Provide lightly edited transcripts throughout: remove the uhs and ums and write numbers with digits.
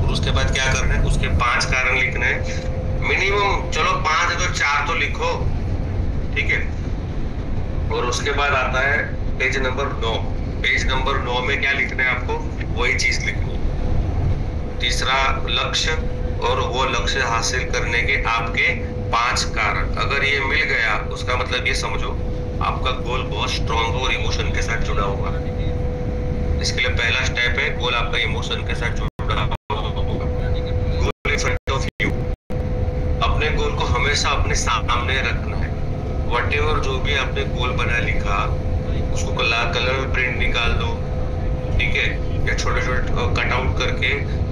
और उसके बाद क्या करना है, उसके 5 कारण लिखना है मिनिमम। चलो 5 है तो 4 तो लिखो, ठीक है। और उसके बाद आता है पेज नंबर 9। पेज नंबर 9 में क्या लिखना है आपको, वही चीज लिखनी है। तीसरा लक्ष्य, और वो लक्ष्य हासिल करने के आपके 5 कारण। अगर ये मिल गया उसका मतलब ये समझो आपका गोल बहुत स्ट्रांग और इमोशन के साथ जुड़ा होगा। इसके लिए पहला स्टेप है, गोल आपका इमोशन के साथ जुड़ा होगा। गोल इन फ्रंट ऑफ यू, अपने गोल को हमेशा अपने सामने रखना है। व्हाटएवर जो भी आपने गोल बना लिखा उसको कलर में प्रिंट निकाल दो, ठीक है, या छोटे छोटे कट आउट करके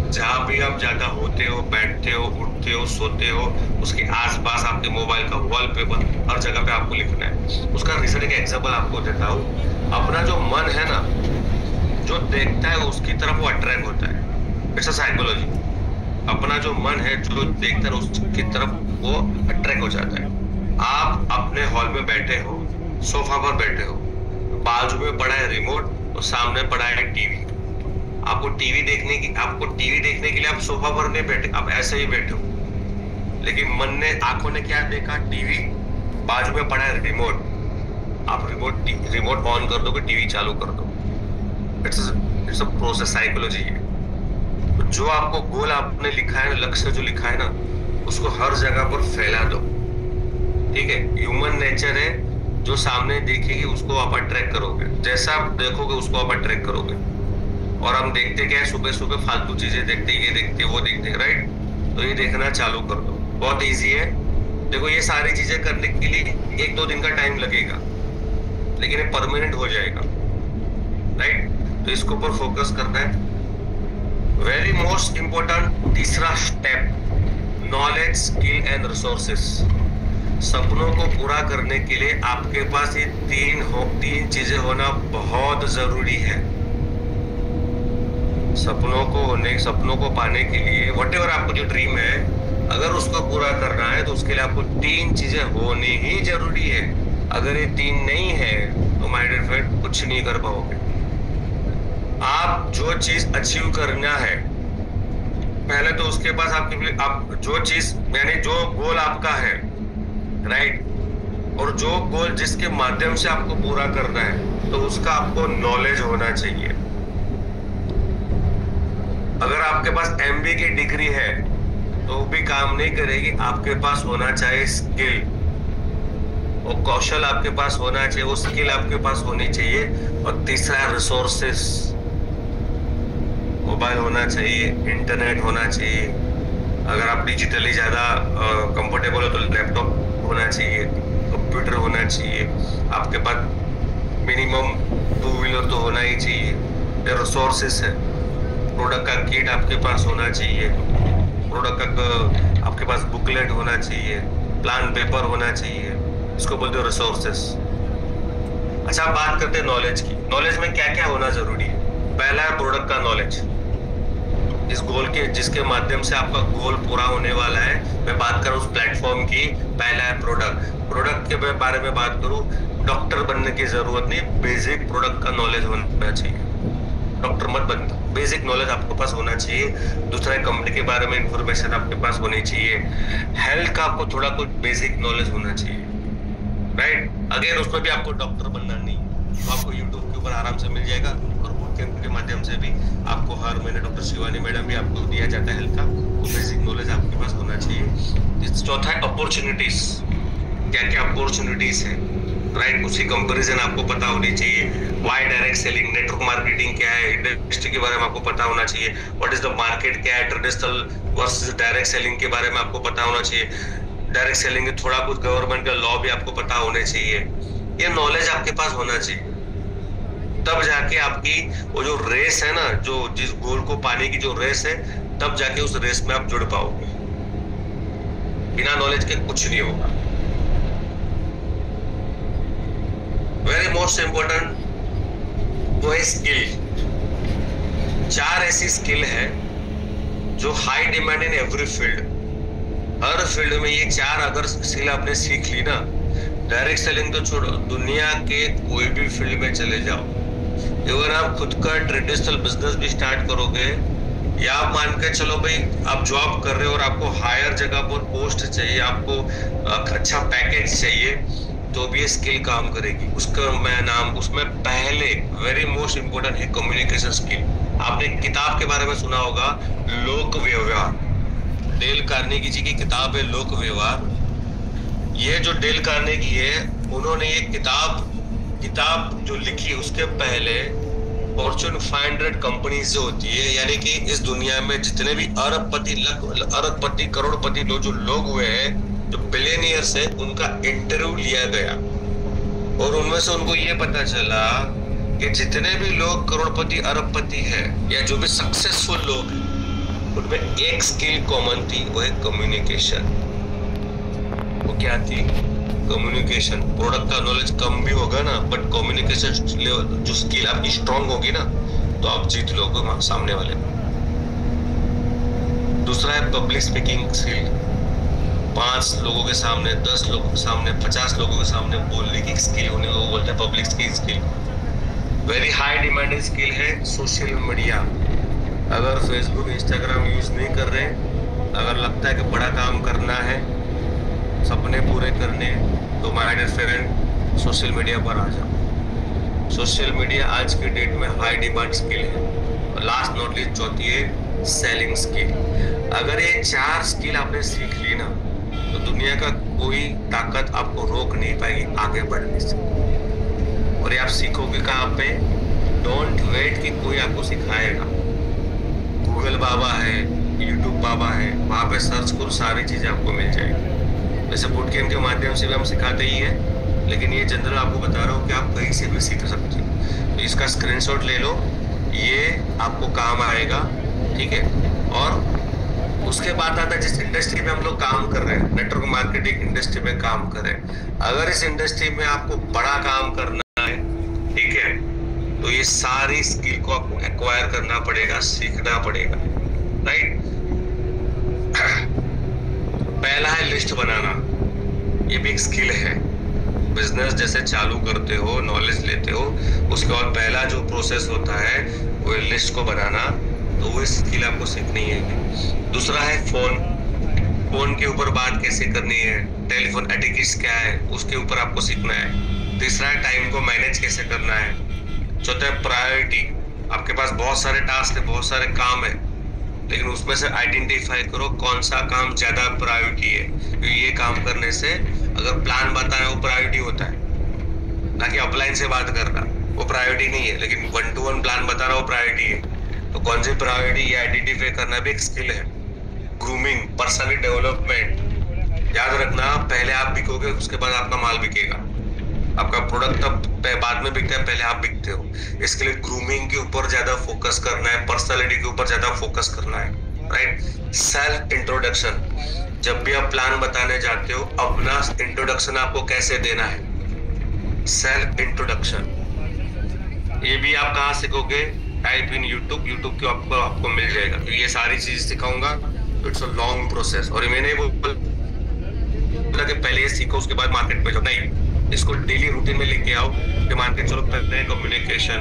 जहां भी आप ज्यादा होते हो, बैठते हो, उठते हो, सोते हो, उसके आसपास आपके मोबाइल का वॉलपेपर हर जगह पे आपको लिखना है। उसका रीजन एक एग्जांपल आपको देता हूँ। अपना जो मन है ना, जो देखता है उसकी तरफ वो अट्रैक्ट होता है। It's a psychology. अपना जो मन है जो देखता है उसकी तरफ वो अट्रैक्ट हो जाता है। आप अपने हॉल में बैठे हो, सोफा पर बैठे हो, बाजू में पड़ा है रिमोट और सामने पड़ा है टीवी। आपको टीवी देखने के लिए आप सोफा पर नहीं बैठे, आप ऐसे ही बैठे हो। लेकिन मन ने, आंखों ने क्या देखा, टीवी, बाजू में पड़ा है रिमोट। आप रिमोट ऑन कर दोगे, टीवी चालू कर दो। इट्स अ प्रोसेस, साइकोलॉजी है। तो जो आपको गोल आपने लिखा है, लक्ष्य जो लिखा है ना, उसको हर जगह पर फैला दो, ठीक है। ह्यूमन नेचर है, जो सामने देखेगी उसको आप अट्रैक्ट करोगे, जैसा आप देखोगे उसको आप अट्रैक्ट करोगे। और हम देखते क्या है, सुबह सुबह फालतू चीजें देखते, ये देखते वो देखते, राइट। तो ये देखना चालू कर दो, बहुत इजी है। देखो ये सारी चीजें करने के लिए 1-2 दिन का टाइम लगेगा, लेकिन ये परमानेंट हो जाएगा, राइट। तो इसके ऊपर फोकस करना है। वेरी मोस्ट इंपॉर्टेंट तीसरा step, knowledge, skill and resources. सपनों को पूरा करने के लिए आपके पास ये तीन चीजें होना बहुत जरूरी है। सपनों को पाने के लिए, व्हाटएवर आपको जो ड्रीम है, अगर उसको पूरा करना है तो उसके लिए आपको 3 चीजें होनी ही जरूरी है। अगर ये 3 नहीं है तो माय डियर फ्रेंड कुछ नहीं कर पाओगे। आप जो चीज अचीव करना है, पहले तो उसके पास आप जो चीज, यानी जो गोल आपका है, राइट, और जो गोल जिसके माध्यम से आपको पूरा करना है, तो उसका आपको नॉलेज होना चाहिए। अगर आपके पास एमबीए की डिग्री है तो भी काम नहीं करेगी, आपके पास होना चाहिए स्किल, वो कौशल आपके पास होना चाहिए, वो स्किल आपके पास होनी चाहिए। और तीसरा रिसोर्सेस, मोबाइल होना चाहिए, इंटरनेट होना चाहिए। अगर आप डिजिटली ज्यादा कंफर्टेबल हो तो लैपटॉप होना चाहिए, कंप्यूटर होना चाहिए, आपके पास मिनिमम 2 व्हीलर तो होना ही चाहिए। ये रिसोर्सेस है। प्रोडक्ट का किट आपके पास होना चाहिए, प्रोडक्ट का आपके पास बुकलेट होना चाहिए, प्लान पेपर होना चाहिए, इसको बोलते हो रिसोर्सेस। अच्छा, बात करते हैं नॉलेज की। नॉलेज में क्या क्या होना जरूरी है। पहला है प्रोडक्ट का नॉलेज, इस गोल के जिसके माध्यम से आपका गोल पूरा होने वाला है। मैं बात करूं उस प्लेटफॉर्म की, पहला है प्रोडक्ट के बारे में बात करूं, डॉक्टर बनने की जरूरत नहीं, बेसिक प्रोडक्ट का नॉलेज होना चाहिए। डॉक्टर मत बनना, बेसिक नॉलेज आपके पास होना चाहिए। दूसरा है कंपनी के बारे में इंफॉर्मेशन आपके पास होनी चाहिए। हेल्थ का आपको थोड़ा कुछ बेसिक नॉलेज होना चाहिए, राइट। अगेन उसमें भी आपको डॉक्टर बनना नहीं, तो आपको यूट्यूब के ऊपर आराम से मिल जाएगा, और बूटकैंप के माध्यम से भी आपको हर महीने डॉक्टर शिवानी मैडम भी आपको दिया जाता है हेल्थ का, वो बेसिक नॉलेज आपके पास होना चाहिए। चौथा है अपॉर्चुनिटीज, क्या क्या अपॉर्चुनिटीज है, राइट, उसी कंपैरिजन आपको पता होनी चाहिए। Why direct selling, network marketing क्या है, इंडस्ट्री के बारे में आपको पता होना चाहिए। व्हाट इज द मार्केट, क्या है, ट्रेडिशनल वर्सेस डायरेक्ट सेलिंग के बारे में आपको पता होना चाहिए। डायरेक्ट सेलिंग में थोड़ा कुछ गवर्नमेंट का लॉ भी आपको पता होने चाहिए। ये नॉलेज आपके पास होना चाहिए, तब जाके आपकी वो जो रेस है ना, जो जिस गोल को पाने की जो रेस है, तब जाके उस रेस में आप जुड़ पाओगे। बिना नॉलेज के कुछ नहीं होगा। वेरी मोस्ट इंपॉर्टेंट वो है स्किल। 4 ऐसी स्किल है जो high demand in every field. Her field में ये 4 अगर स्किल आपने सीख ली ना, डायरेक्ट सेलिंग तो छोड़ो, दुनिया के कोई भी फील्ड में चले जाओ, अगर आप खुद का ट्रेडिशनल बिजनेस भी स्टार्ट करोगे या आप मान के चलो भाई आप जॉब कर रहे हो और आपको हायर जगह पर पोस्ट चाहिए, आपको अच्छा पैकेज चाहिए, तो भी ये स्किल काम करेगी। उसका मैं नाम, उसमें पहले वेरी मोस्ट इंपोर्टेंट है कम्युनिकेशन स्किल। आपने किताब के बारे में सुना होगा, लोक व्यवहार। डेल कार्नेगी जी की किताब है लोक व्यवहार। ये जो डेल कार्नेगी है, उन्होंने ये किताब जो लिखी, उसके पहले फॉर्च्यून 500 कंपनीज जो होती है, यानी कि इस दुनिया में जितने भी अरबपति करोड़पति जो लोग हुए हैं, जो बिलियनियर्स है, उनका इंटरव्यू लिया गया और उनमें से उनको ये पता चला कि जितने भी लोग करोड़पति अरबपति है या जो भी सक्सेसफुल लोग हैं, उनमें एक स्किल कॉमन थी, वो है कम्युनिकेशन। वो क्या थी? कम्युनिकेशन। प्रोडक्ट का नॉलेज कम भी होगा ना, बट कम्युनिकेशन जो स्किल आपकी स्ट्रांग होगी ना, तो आप जीत लोगे सामने वाले। दूसरा है पब्लिक स्पीकिंग स्किल। 5 लोगों के सामने, 10 लोगों के सामने, 50 लोगों के सामने बोलने की स्किल होने को बोलते हैं public skill. Very high demanding skill है सोशल मीडिया। अगर फेसबुक इंस्टाग्राम यूज नहीं कर रहे, अगर लगता है कि बड़ा काम करना है, सपने पूरे करने हैं, तो my dear friend social media पर आ जाओ। सोशल मीडिया आज की डेट में हाई डिमांड स्किल है। और लास्ट नॉट लीस्ट चौथी है सेलिंग स्किल। अगर ये 4 स्किल आपने सीख ली ना, तो दुनिया का कोई ताकत आपको रोक नहीं पाएगी आगे बढ़ने से। और ये आप सीखोगे कहाँ पे? डोंट वेट कि कोई आपको सिखाएगा। गूगल बाबा है, यूट्यूब बाबा है, वहाँ पे सर्च करो, सारी चीजें आपको मिल जाएगी। वैसे बूट कैंप के माध्यम से भी हम सिखाते ही हैं, लेकिन ये जनरल आपको बता रहा हूँ कि आप कहीं से भी सीख सकते हो। तो इसका स्क्रीनशॉट ले लो, ये आपको काम आएगा, ठीक है। और उसके बाद आता है जिस इंडस्ट्री में हम लोग काम कर रहे हैं, नेटवर्क मार्केटिंग इंडस्ट्री में काम कर रहे हैं। अगर इस इंडस्ट्री में आपको बड़ा काम करना है, ठीक है, तो ये सारी स्किल को आपको एक्वायर करना पड़ेगा, सीखना पड़ेगा, राइट। पहला है लिस्ट बनाना। ये भी एक स्किल है। बिजनेस जैसे चालू करते हो, नॉलेज लेते हो, उसके बाद पहला जो प्रोसेस होता है वो लिस्ट को बनाना, तो वो स्किल आपको सीखनी है। दूसरा है फोन के ऊपर बात कैसे करनी है, टेलीफोन एटिकेट्स क्या है, उसके ऊपर आपको सीखना है। तीसरा है टाइम को मैनेज कैसे करना है। चौथा है प्रायोरिटी। आपके पास बहुत सारे टास्क है, बहुत सारे काम है, लेकिन उसमें से आइडेंटिफाई करो कौन सा काम ज्यादा प्रायोरिटी है। क्योंकि ये काम करने से अगर प्लान बताना वो प्रायोरिटी होता है, ना कि अपलाइन से बात करना, वो प्रायोरिटी नहीं है, लेकिन 1-to-1 प्लान बताना वो प्रायोरिटी है। तो कौन सी प्रायोरिटी, ये आइडेंटिफाई करना भी एक स्किल है। Grooming, personal development. याद रखना, पहले आप बिकोगे, उसके बाद आपका माल बिकेगा। आपका प्रोडक्ट तब बाद में बिकता है, पहले आप बिकते हो। इसके लिए ग्रूमिंग के ऊपर ज्यादा फोकस करना है, पर्सनालिटी के ऊपर ज्यादा फोकस करना है, राइट। Self introduction. जब भी आप प्लान बताने जाते हो, अपना इंट्रोडक्शन आपको कैसे देना है, सेल्फ इंट्रोडक्शन। ये भी आप कहाँ सीखोगे? टाइप इन यूट्यूब के आपको मिल जाएगा। तो ये सारी चीज सिखाऊंगा, इट्स अ लॉन्ग प्रोसेस। और मैंने बोला कि पहले ये सीखो, उसके बाद मार्केट पे जाओ, नहीं, इसको डेली रूटीन में लेके आओ कि मार्केट चलो करते हैं कम्युनिकेशन।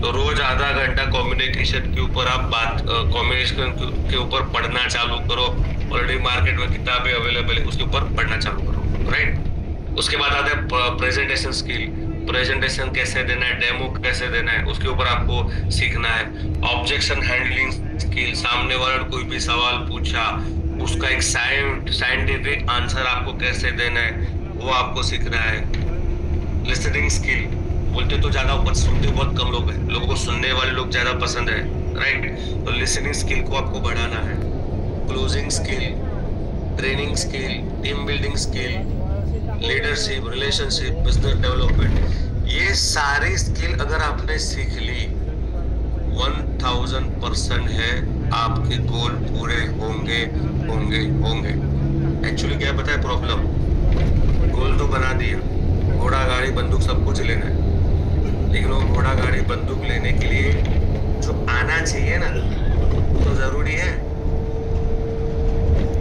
तो रोज आधा घंटा कम्युनिकेशन के ऊपर आप कम्युनिकेशन के ऊपर पढ़ना चालू करो। ऑलरेडी मार्केट में किताबें अवेलेबल है, उसके ऊपर पढ़ना चालू करो, राइट। उसके बाद आता है प्रेजेंटेशन स्किल। प्रेजेंटेशन कैसे देना है, डेमो कैसे देना है, उसके ऊपर आपको सीखना है। Objection handling skill. सामने वाला कोई भी सवाल पूछा, उसका एक साइंटिफिक आंसर आपको कैसे देना है, वो आपको सीखना है। Listening skill. बोलते तो ज्यादा, ऊपर सुनते बहुत कम लोग हैं, लोगों को सुनने वाले लोग ज्यादा पसंद है, राइट। तो लिसनिंग स्किल को आपको बढ़ाना है। Closing skill, training skill, team building skill, leadership, relationship, business development. ये सारी स्किल अगर आपने सीख ली, 1000% है आपके गोल पूरे होंगे होंगे होंगे। एक्चुअली क्या पता है प्रॉब्लम? गोल तो बना दिया, घोड़ा गाड़ी बंदूक सब कुछ लेना है, लेकिन वो घोड़ा गाड़ी बंदूक लेने के लिए जो आना चाहिए ना, तो जरूरी है।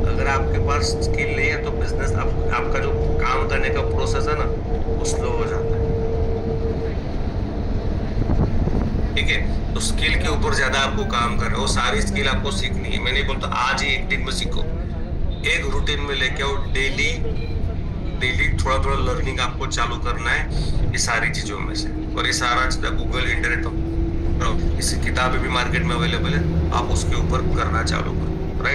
अगर आपके पास स्किल नहीं है तो बिजनेस आपका जो काम करने का प्रोसेस है ना, वो स्लो हो जाता है। ठीक है। तो स्किल के ऊपर ज्यादा आपको काम करना है, वो सारी स्किल आपको सीखनी है। मैं नहीं बोलता आज ही एक दिन में सीखो, एक रूटीन में लेके आओ, डेली डेली थोड़ा थोड़ा लर्निंग आपको चालू करना है ये सारी चीजों में से। और ये सारा गूगल इंटरनेट, इसी किताबें भी मार्केट में अवेलेबल है, आप उसके ऊपर करना चालू करो।